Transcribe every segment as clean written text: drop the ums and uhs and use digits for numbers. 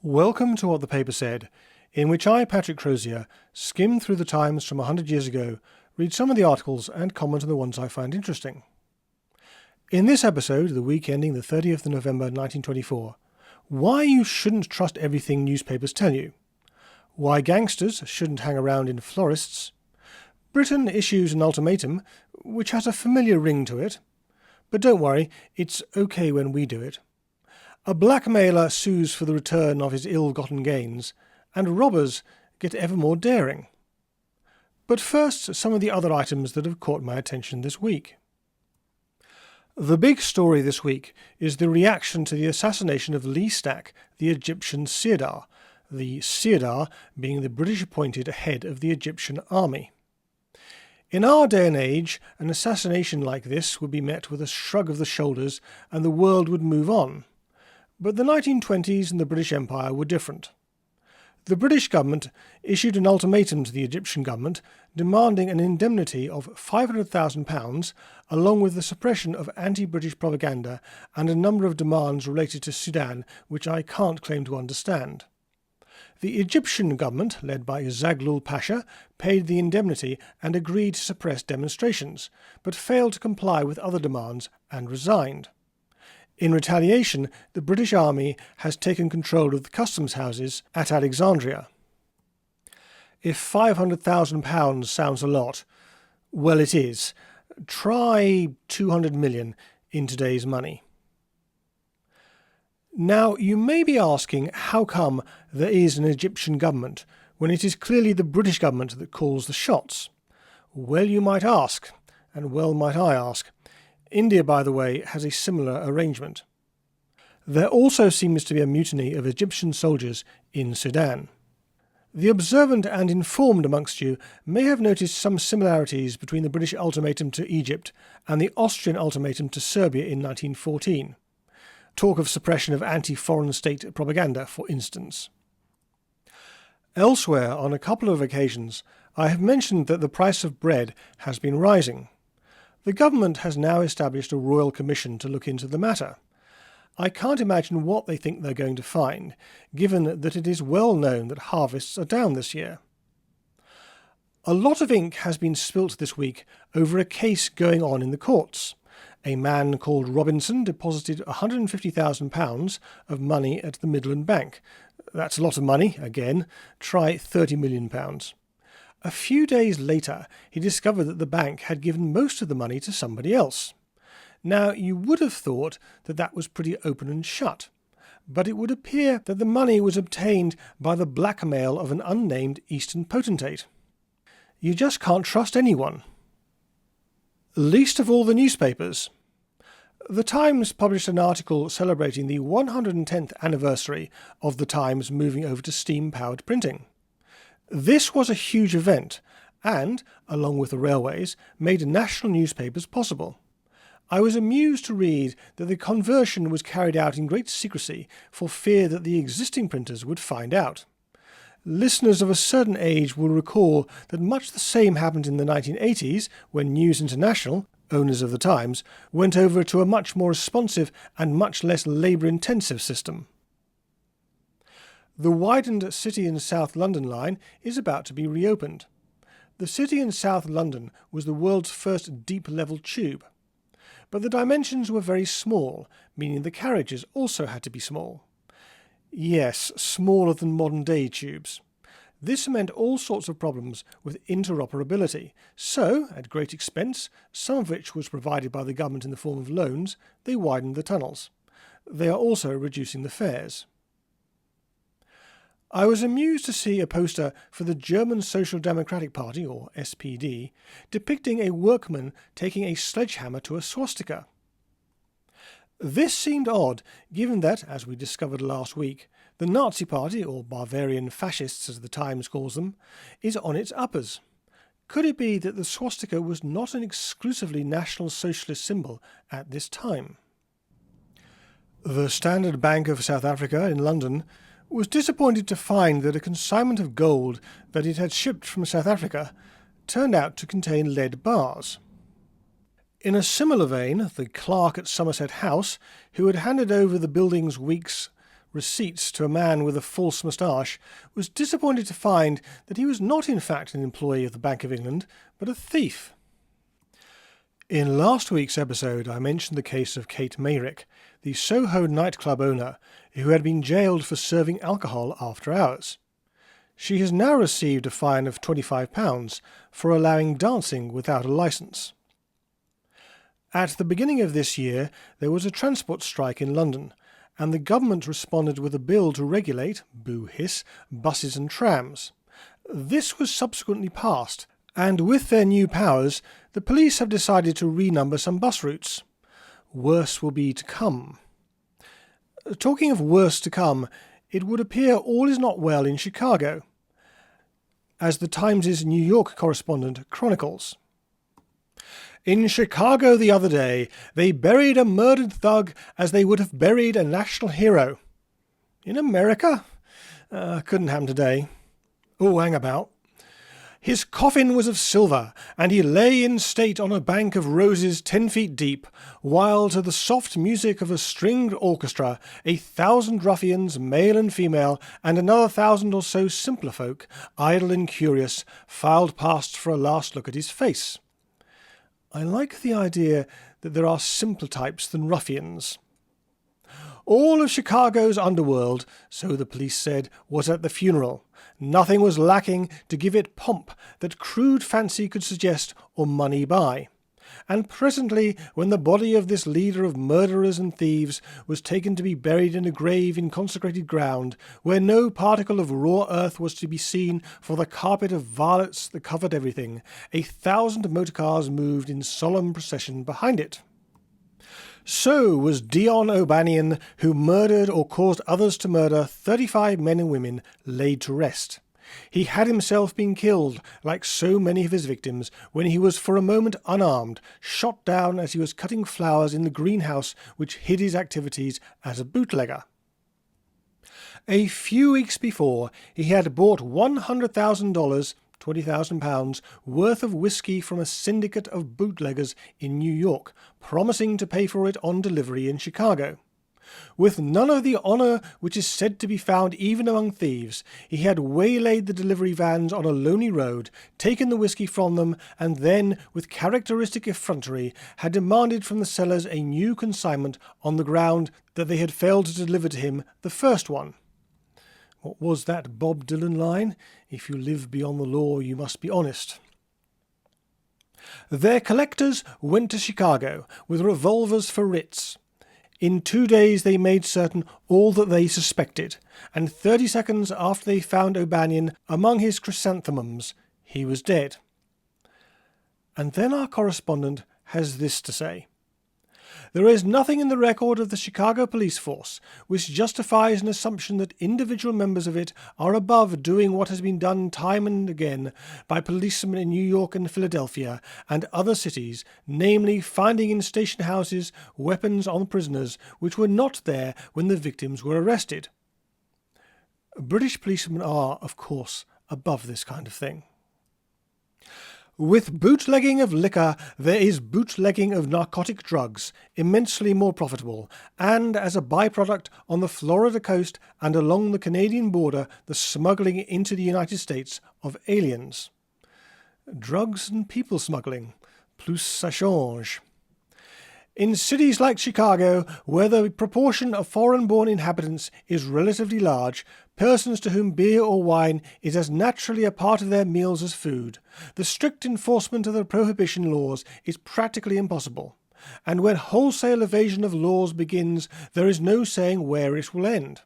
Welcome to What the Paper Said, in which I, Patrick Crozier, skim through the Times from 100 years ago, read some of the articles and comment on the ones I find interesting. In this episode, the week ending the 30th of November 1924, why you shouldn't trust everything newspapers tell you, why gangsters shouldn't hang around in florists, Britain issues an ultimatum, which has a familiar ring to it, but don't worry, it's okay when we do it. A blackmailer sues for the return of his ill-gotten gains, and robbers get ever more daring. But first, some of the other items that have caught my attention this week. The big story this week is the reaction to the assassination of Lee Stack, the Egyptian Sirdar, the Sirdar being the British-appointed head of the Egyptian army. In our day and age, an assassination like this would be met with a shrug of the shoulders and the world would move on. But the 1920s and the British Empire were different. The British government issued an ultimatum to the Egyptian government demanding an indemnity of £500,000 along with the suppression of anti-British propaganda and a number of demands related to Sudan which I can't claim to understand. The Egyptian government, led by Zaghlul Pasha, paid the indemnity and agreed to suppress demonstrations, but failed to comply with other demands and resigned. In retaliation, the British Army has taken control of the customs houses at Alexandria. If £500,000 sounds a lot, well it is. Try 200 million in today's money. Now you may be asking how come there is an Egyptian government when it is clearly the British government that calls the shots. Well you might ask, and well might I ask. India, by the way, has a similar arrangement. There also seems to be a mutiny of Egyptian soldiers in Sudan. The observant and informed amongst you may have noticed some similarities between the British ultimatum to Egypt and the Austrian ultimatum to Serbia in 1914. Talk of suppression of anti-foreign state propaganda, for instance. Elsewhere, on a couple of occasions, I have mentioned that the price of bread has been rising. The government has now established a royal commission to look into the matter. I can't imagine what they think they're going to find, given that it is well known that harvests are down this year. A lot of ink has been spilt this week over a case going on in the courts. A man called Robinson deposited £150,000 of money at the Midland Bank. That's a lot of money, again, try £30 million. A few days later, he discovered that the bank had given most of the money to somebody else. Now, you would have thought that that was pretty open and shut, but it would appear that the money was obtained by the blackmail of an unnamed Eastern potentate. You just can't trust anyone. Least of all the newspapers. The Times published an article celebrating the 110th anniversary of the Times moving over to steam-powered printing. This was a huge event and, along with the railways, made national newspapers possible. I was amused to read that the conversion was carried out in great secrecy for fear that the existing printers would find out. Listeners of a certain age will recall that much the same happened in the 1980s when News International, owners of the Times, went over to a much more responsive and much less labour-intensive system. The widened City and South London line is about to be reopened. The City and South London was the world's first deep-level tube. But the dimensions were very small, meaning the carriages also had to be small. Yes, smaller than modern-day tubes. This meant all sorts of problems with interoperability, so, at great expense, some of which was provided by the government in the form of loans, they widened the tunnels. They are also reducing the fares. I was amused to see a poster for the German Social Democratic Party, or SPD, depicting a workman taking a sledgehammer to a swastika. This seemed odd, given that, as we discovered last week, the Nazi Party, or Bavarian fascists as the Times calls them, is on its uppers. Could it be that the swastika was not an exclusively National Socialist symbol at this time? The Standard Bank of South Africa in London was disappointed to find that a consignment of gold that it had shipped from South Africa turned out to contain lead bars. In a similar vein, the clerk at Somerset House, who had handed over the building's week's receipts to a man with a false moustache, was disappointed to find that he was not in fact an employee of the Bank of England, but a thief. In last week's episode I mentioned the case of Kate Meyrick, the Soho nightclub owner, who had been jailed for serving alcohol after hours. She has now received a fine of £25 for allowing dancing without a licence. At the beginning of this year there was a transport strike in London, and the government responded with a bill to regulate, boo hiss, buses and trams. This was subsequently passed, and with their new powers, the police have decided to renumber some bus routes. Worse will be to come. Talking of worse to come, it would appear all is not well in Chicago, as the Times' New York correspondent chronicles. In Chicago the other day, they buried a murdered thug as they would have buried a national hero. In America? Couldn't happen today. Oh, hang about. His coffin was of silver, and he lay in state on a bank of roses 10 feet deep, while to the soft music of a stringed orchestra 1,000 ruffians, male and female, and another 1,000 or so simpler folk, idle and curious, filed past for a last look at his face. I like the idea that there are simpler types than ruffians. All of Chicago's underworld, so the police said, was at the funeral. Nothing was lacking to give it pomp that crude fancy could suggest or money buy. And presently, when the body of this leader of murderers and thieves was taken to be buried in a grave in consecrated ground, where no particle of raw earth was to be seen for the carpet of violets that covered everything, 1,000 motorcars moved in solemn procession behind it. So was Dion O'Banion, who murdered or caused others to murder 35 men and women, laid to rest. He had himself been killed, like so many of his victims, when he was for a moment unarmed, shot down as he was cutting flowers in the greenhouse which hid his activities as a bootlegger. A few weeks before, he had bought $100,000, £20,000, worth of whiskey from a syndicate of bootleggers in New York, promising to pay for it on delivery in Chicago. With none of the honour which is said to be found even among thieves, he had waylaid the delivery vans on a lonely road, taken the whiskey from them, and then, with characteristic effrontery, had demanded from the sellers a new consignment on the ground that they had failed to deliver to him the first one. What was that Bob Dylan line? If you live beyond the law, you must be honest. Their collectors went to Chicago with revolvers for writs. In 2 days they made certain all that they suspected, and 30 seconds after they found O'Banion among his chrysanthemums, he was dead. And then our correspondent has this to say. There is nothing in the record of the Chicago police force which justifies an assumption that individual members of it are above doing what has been done time and again by policemen in New York and Philadelphia and other cities, namely finding in station houses weapons on prisoners which were not there when the victims were arrested. British policemen are, of course, above this kind of thing. With bootlegging of liquor, there is bootlegging of narcotic drugs, immensely more profitable, and as a byproduct on the Florida coast and along the Canadian border, the smuggling into the United States of aliens. Drugs and people smuggling, plus ça change. In cities like Chicago, where the proportion of foreign-born inhabitants is relatively large, persons to whom beer or wine is as naturally a part of their meals as food, the strict enforcement of the prohibition laws is practically impossible, and when wholesale evasion of laws begins, there is no saying where it will end.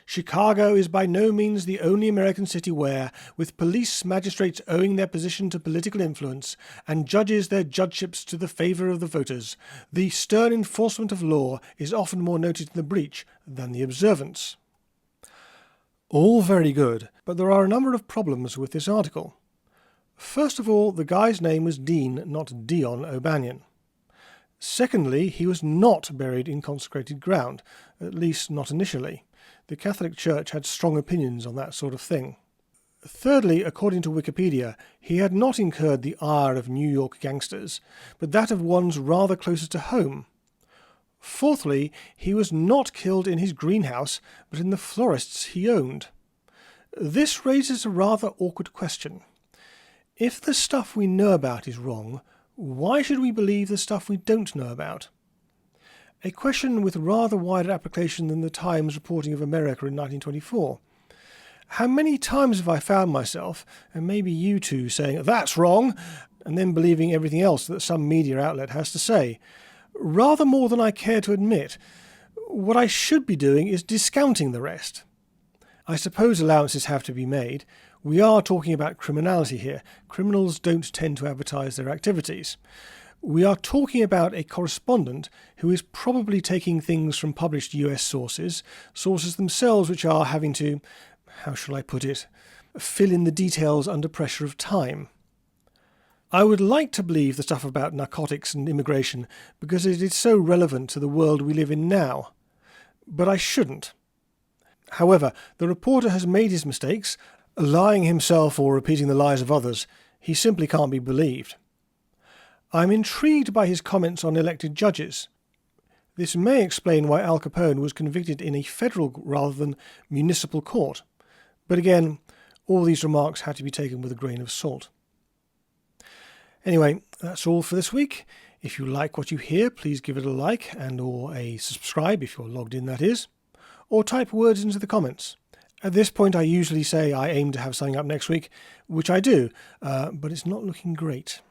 Chicago is by no means the only American city where, with police magistrates owing their position to political influence, and judges their judgeships to the favour of the voters, the stern enforcement of law is often more noted in the breach than the observance. All very good, but there are a number of problems with this article. First of all, the guy's name was Dean, not Dion O'Banion. Secondly, he was not buried in consecrated ground, at least not initially. The Catholic Church had strong opinions on that sort of thing. Thirdly, according to Wikipedia, he had not incurred the ire of New York gangsters, but that of ones rather closer to home. Fourthly, he was not killed in his greenhouse, but in the florists he owned. This raises a rather awkward question. If the stuff we know about is wrong, why should we believe the stuff we don't know about? A question with rather wider application than the Times reporting of America in 1924. How many times have I found myself, and maybe you too, saying, "That's wrong," and then believing everything else that some media outlet has to say? Rather more than I care to admit. What I should be doing is discounting the rest. I suppose allowances have to be made. We are talking about criminality here. Criminals don't tend to advertise their activities. We are talking about a correspondent who is probably taking things from published US sources themselves which are having to, how shall I put it, fill in the details under pressure of time. I would like to believe the stuff about narcotics and immigration because it is so relevant to the world we live in now. But I shouldn't. However, the reporter has made his mistakes, lying himself or repeating the lies of others. He simply can't be believed. I'm intrigued by his comments on elected judges. This may explain why Al Capone was convicted in a federal rather than municipal court. But again, all these remarks had to be taken with a grain of salt. Anyway, that's all for this week. If you like what you hear, please give it a like and or a subscribe if you're logged in, that is. Or type words into the comments. At this point I usually say I aim to have something up next week, which I do, but it's not looking great.